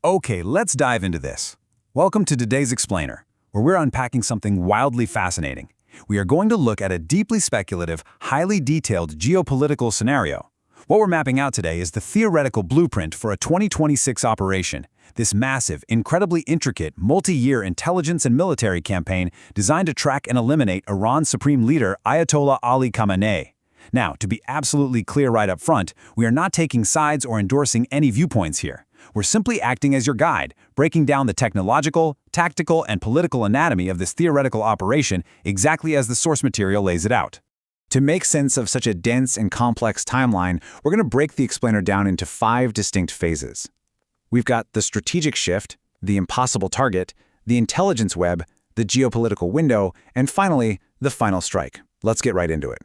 Okay, let's dive into this. Welcome to today's Explainer, where we're unpacking something wildly fascinating. We are going to look at a deeply speculative, highly detailed geopolitical scenario. What we're mapping out today is the theoretical blueprint for a 2026 operation, this massive, incredibly intricate, multi-year intelligence and military campaign designed to track and eliminate Iran's supreme leader Ayatollah Ali Khamenei. Now, to be absolutely clear right up front, we are not taking sides or endorsing any viewpoints here. We're simply acting as your guide, breaking down the technological, tactical, and political anatomy of this theoretical operation exactly as the source material lays it out. To make sense of such a dense and complex timeline, we're going to break the explainer down into 5 distinct phases. We've got the strategic shift, the impossible target, the intelligence web, the geopolitical window, and finally, the final strike. Let's get right into it.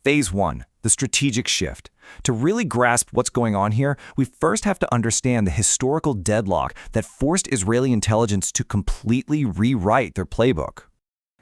Phase 1, the strategic shift. To really grasp what's going on here, we first have to understand the historical deadlock that forced Israeli intelligence to completely rewrite their playbook.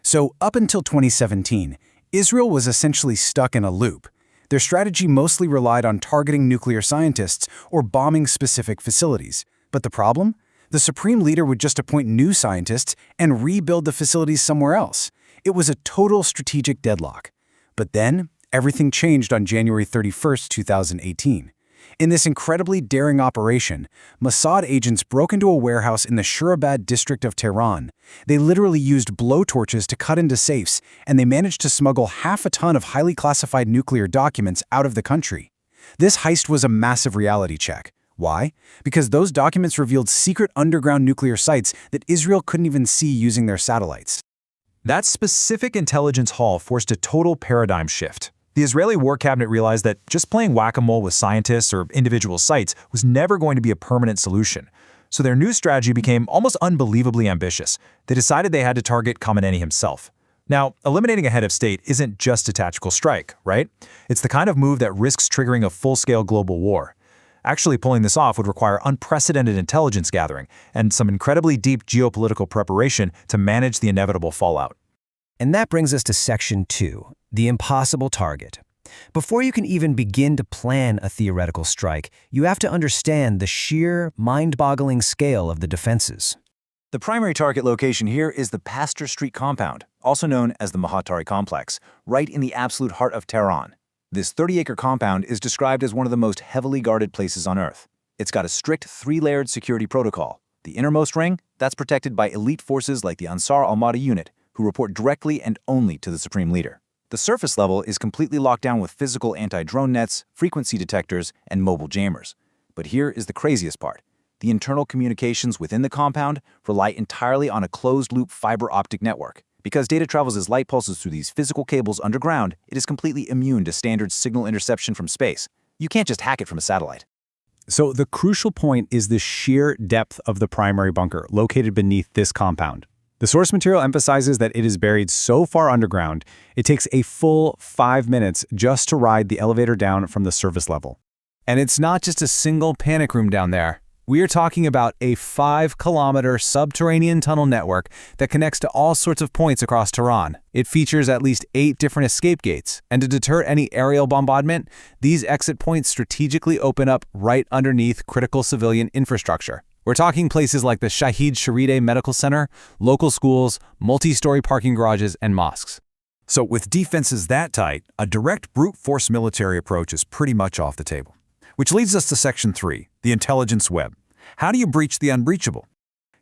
So up until 2017, Israel was essentially stuck in a loop. Their strategy mostly relied on targeting nuclear scientists or bombing specific facilities. But the problem? The supreme leader would just appoint new scientists and rebuild the facilities somewhere else. It was a total strategic deadlock. But then, everything changed on January 31, 2018. In this incredibly daring operation, Mossad agents broke into a warehouse in the Shurabad district of Tehran. They literally used blowtorches to cut into safes, and they managed to smuggle half a ton of highly classified nuclear documents out of the country. This heist was a massive reality check. Why? Because those documents revealed secret underground nuclear sites that Israel couldn't even see using their satellites. That specific intelligence haul forced a total paradigm shift. The Israeli War Cabinet realized that just playing whack-a-mole with scientists or individual sites was never going to be a permanent solution. So their new strategy became almost unbelievably ambitious. They decided they had to target Khamenei himself. Now, eliminating a head of state isn't just a tactical strike, right? It's the kind of move that risks triggering a full-scale global war. Actually pulling this off would require unprecedented intelligence gathering and some incredibly deep geopolitical preparation to manage the inevitable fallout. And that brings us to Section 2, the impossible target. Before you can even begin to plan a theoretical strike, you have to understand the sheer, mind-boggling scale of the defenses. The primary target location here is the Pasteur Street compound, also known as the Mohattari complex, right in the absolute heart of Tehran. This 30-acre compound is described as one of the most heavily guarded places on Earth. It's got a strict 3-layered security protocol. The innermost ring, that's protected by elite forces like the Ansar al-Mahdi unit, who report directly and only to the supreme leader. The surface level is completely locked down with physical anti-drone nets, frequency detectors, and mobile jammers. But here is the craziest part. The internal communications within the compound rely entirely on a closed-loop fiber optic network. Because data travels as light pulses through these physical cables underground, it is completely immune to standard signal interception from space. You can't just hack it from a satellite. So the crucial point is the sheer depth of the primary bunker located beneath this compound. The source material emphasizes that it is buried so far underground, it takes a full 5 minutes just to ride the elevator down from the surface level. And it's not just a single panic room down there. We are talking about a 5-kilometer subterranean tunnel network that connects to all sorts of points across Tehran. It features at least 8 different escape gates, and to deter any aerial bombardment, these exit points strategically open up right underneath critical civilian infrastructure. We're talking places like the Shahid Sharideh Medical Center, local schools, multi-story parking garages, and mosques. So with defenses that tight, a direct brute force military approach is pretty much off the table. Which leads us to Section 3, the intelligence web. How do you breach the unbreachable?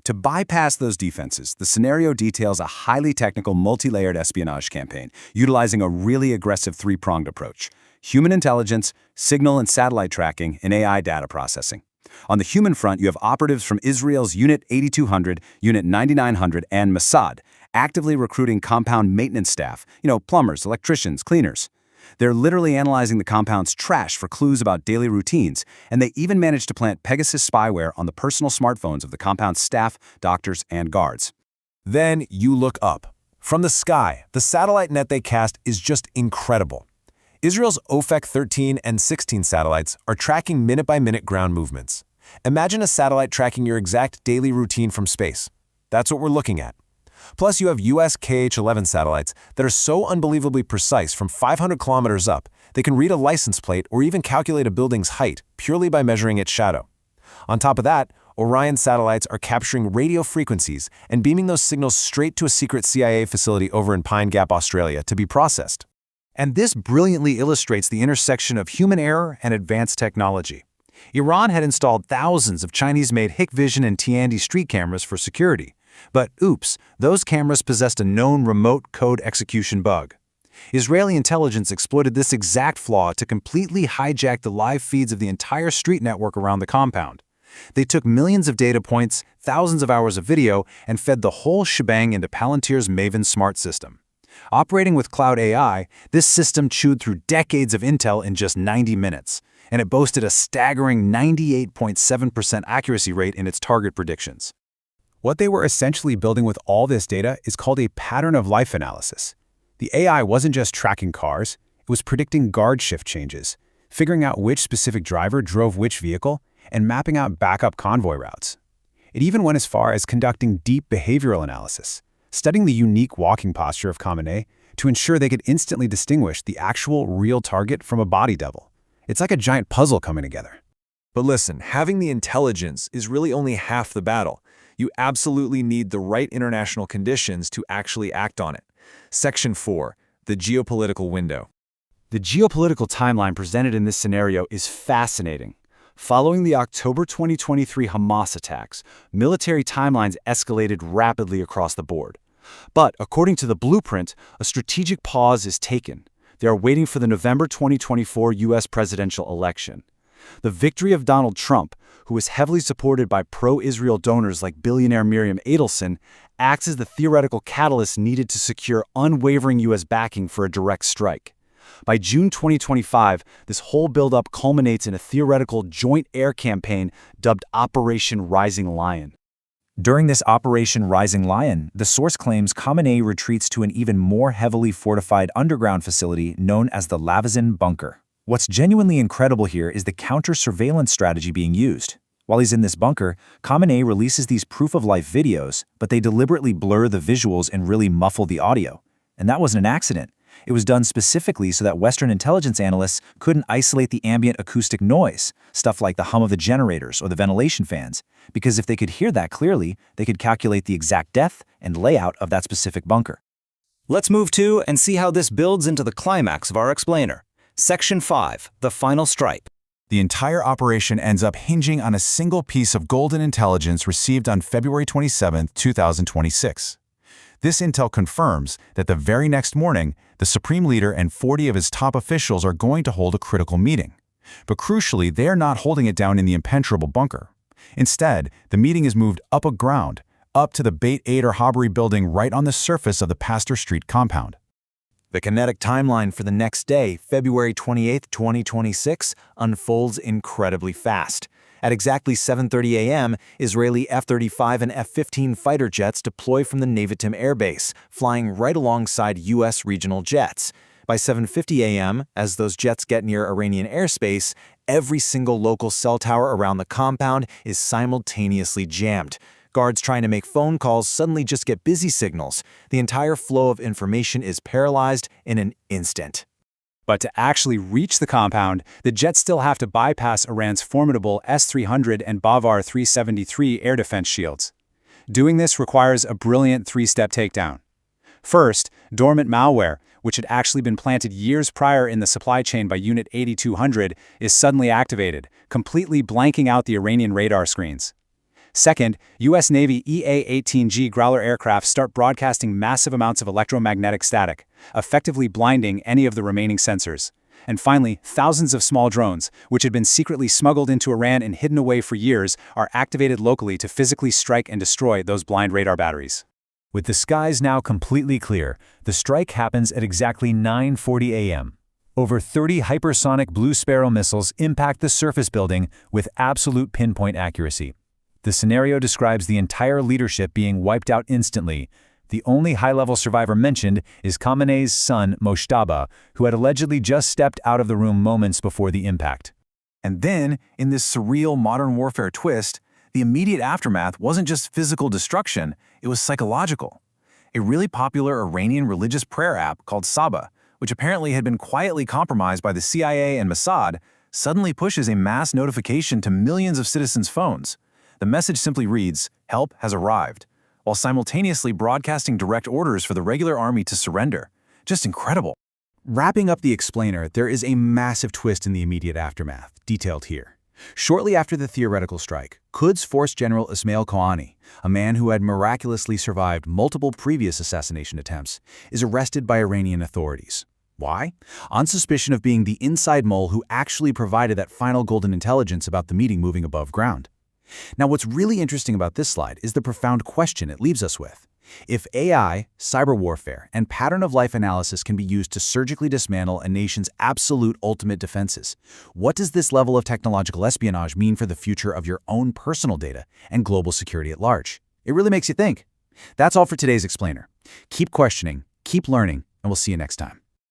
To bypass those defenses, the scenario details a highly technical, multi-layered espionage campaign, utilizing a really aggressive 3-pronged approach: human intelligence, signal and satellite tracking, and AI data processing. On the human front, you have operatives from Israel's Unit 8200, Unit 9900, and Mossad, actively recruiting compound maintenance staff, plumbers, electricians, cleaners. They're literally analyzing the compound's trash for clues about daily routines, and they even managed to plant Pegasus spyware on the personal smartphones of the compound's staff, doctors, and guards. Then you look up. From the sky, the satellite net they cast is just incredible. Israel's OFEC 13 and 16 satellites are tracking minute-by-minute ground movements. Imagine a satellite tracking your exact daily routine from space. That's what we're looking at. Plus, you have US KH-11 satellites that are so unbelievably precise from 500 kilometers up, they can read a license plate or even calculate a building's height purely by measuring its shadow. On top of that, Orion satellites are capturing radio frequencies and beaming those signals straight to a secret CIA facility over in Pine Gap, Australia, to be processed. And this brilliantly illustrates the intersection of human error and advanced technology. Iran had installed thousands of Chinese-made Hikvision and Tiandi street cameras for security. But oops, those cameras possessed a known remote code execution bug. Israeli intelligence exploited this exact flaw to completely hijack the live feeds of the entire street network around the compound. They took millions of data points, thousands of hours of video, and fed the whole shebang into Palantir's Maven smart system. Operating with cloud AI, this system chewed through decades of intel in just 90 minutes, and it boasted a staggering 98.7% accuracy rate in its target predictions. What they were essentially building with all this data is called a pattern of life analysis. The AI wasn't just tracking cars, it was predicting guard shift changes, figuring out which specific driver drove which vehicle, and mapping out backup convoy routes. It even went as far as conducting deep behavioral analysis, studying the unique walking posture of Khamenei to ensure they could instantly distinguish the actual real target from a body double. It's like a giant puzzle coming together. But listen, having the intelligence is really only half the battle. You absolutely need the right international conditions to actually act on it. Section 4, the geopolitical window. The geopolitical timeline presented in this scenario is fascinating. Following the October 2023 Hamas attacks, military timelines escalated rapidly across the board. But according to the blueprint, a strategic pause is taken. They are waiting for the November 2024 U.S. presidential election. The victory of Donald Trump, who is heavily supported by pro-Israel donors like billionaire Miriam Adelson, acts as the theoretical catalyst needed to secure unwavering U.S. backing for a direct strike. By June 2025, this whole buildup culminates in a theoretical joint air campaign dubbed Operation Rising Lion. During this Operation Rising Lion, the source claims Khamenei retreats to an even more heavily fortified underground facility known as the Lavazin Bunker. What's genuinely incredible here is the counter-surveillance strategy being used. While he's in this bunker, Khamenei releases these proof-of-life videos, but they deliberately blur the visuals and really muffle the audio. And that wasn't an accident. It was done specifically so that Western intelligence analysts couldn't isolate the ambient acoustic noise, stuff like the hum of the generators or the ventilation fans, because if they could hear that clearly, they could calculate the exact depth and layout of that specific bunker. Let's move to and see how this builds into the climax of our explainer. Section 5, the final strike. The entire operation ends up hinging on a single piece of golden intelligence received on February 27, 2026. This intel confirms that the very next morning, the Supreme Leader and 40 of his top officials are going to hold a critical meeting. But crucially, they are not holding it down in the impenetrable bunker. Instead, the meeting is moved up a ground, up to the Beit Ader Habari building right on the surface of the Pasteur Street compound. The kinetic timeline for the next day, February 28, 2026, unfolds incredibly fast. At exactly 7:30 a.m., Israeli F-35 and F-15 fighter jets deploy from the Nevatim Air Base, flying right alongside U.S. regional jets. By 7:50 a.m., as those jets get near Iranian airspace, every single local cell tower around the compound is simultaneously jammed. Guards trying to make phone calls suddenly just get busy signals. The entire flow of information is paralyzed in an instant. But to actually reach the compound, the jets still have to bypass Iran's formidable S-300 and Bavar 373 air defense shields. Doing this requires a brilliant three-step takedown. First, dormant malware, which had actually been planted years prior in the supply chain by Unit 8200, is suddenly activated, completely blanking out the Iranian radar screens. Second, U.S. Navy EA-18G Growler aircraft start broadcasting massive amounts of electromagnetic static, effectively blinding any of the remaining sensors. And finally, thousands of small drones, which had been secretly smuggled into Iran and hidden away for years, are activated locally to physically strike and destroy those blind radar batteries. With the skies now completely clear, the strike happens at exactly 9:40 a.m. Over 30 hypersonic Blue Sparrow missiles impact the surface building with absolute pinpoint accuracy. The scenario describes the entire leadership being wiped out instantly. The only high-level survivor mentioned is Khamenei's son, Moshtaba, who had allegedly just stepped out of the room moments before the impact. And then, in this surreal modern warfare twist, the immediate aftermath wasn't just physical destruction, it was psychological. A really popular Iranian religious prayer app called Saba, which apparently had been quietly compromised by the CIA and Mossad, suddenly pushes a mass notification to millions of citizens' phones. The message simply reads, "Help has arrived," while simultaneously broadcasting direct orders for the regular army to surrender. Just incredible. Wrapping up the explainer, there is a massive twist in the immediate aftermath, detailed here. Shortly after the theoretical strike, Quds Force General Ismail Qaani, a man who had miraculously survived multiple previous assassination attempts, is arrested by Iranian authorities. Why? On suspicion of being the inside mole who actually provided that final golden intelligence about the meeting moving above ground. Now, what's really interesting about this slide is the profound question it leaves us with. If AI, cyber warfare, and pattern-of-life analysis can be used to surgically dismantle a nation's absolute ultimate defenses, what does this level of technological espionage mean for the future of your own personal data and global security at large? It really makes you think. That's all for today's explainer. Keep questioning, keep learning, and we'll see you next time.